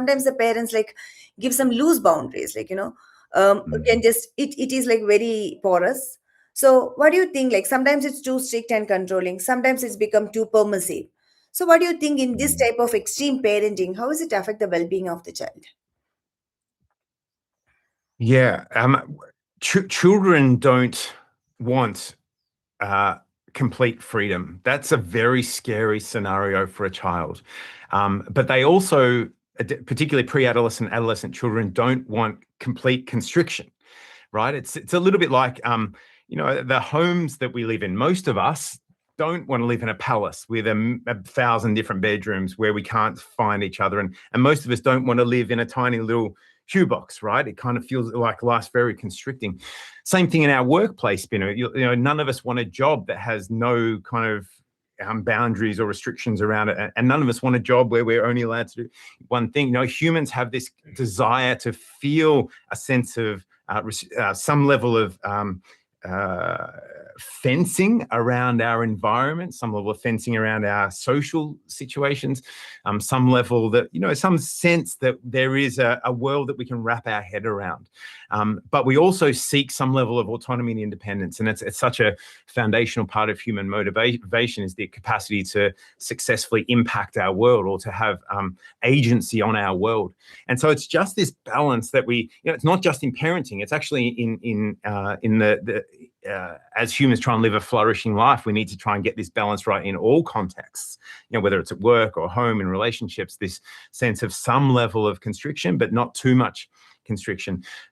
sometimes the parents like give some loose boundaries, like, you can just, it is like very porous. So what do you think? Like sometimes it's too strict and controlling, sometimes it's become too permissive. So what do you think in this type of extreme parenting, how does it affect the well-being of the child? Yeah, children don't want complete freedom. That's a very scary scenario for a child. But they also, particularly pre-adolescent, adolescent children, don't want complete constriction, right? It's a little bit like, the homes that we live in. Most of us don't want to live in a palace with 1,000 different bedrooms where we can't find each other. And most of us don't want to live in a tiny little shoebox, right? It kind of feels like life's very constricting. Same thing in our workplace, none of us want a job that has no kind of boundaries or restrictions around it. And none of us want a job where we're only allowed to do one thing. Humans have this desire to feel a sense of some level of fencing around our environment, some level of fencing around our social situations, some level that, some sense that there is a world that we can wrap our head around. But we also seek some level of autonomy and independence. And it's such a foundational part of human motivation, is the capacity to successfully impact our world or to have agency on our world. And so it's just this balance that we, it's not just in parenting, it's actually in the as humans try and live a flourishing life, we need to try and get this balance right in all contexts, whether it's at work or home, in relationships, this sense of some level of constriction, but not too much constriction.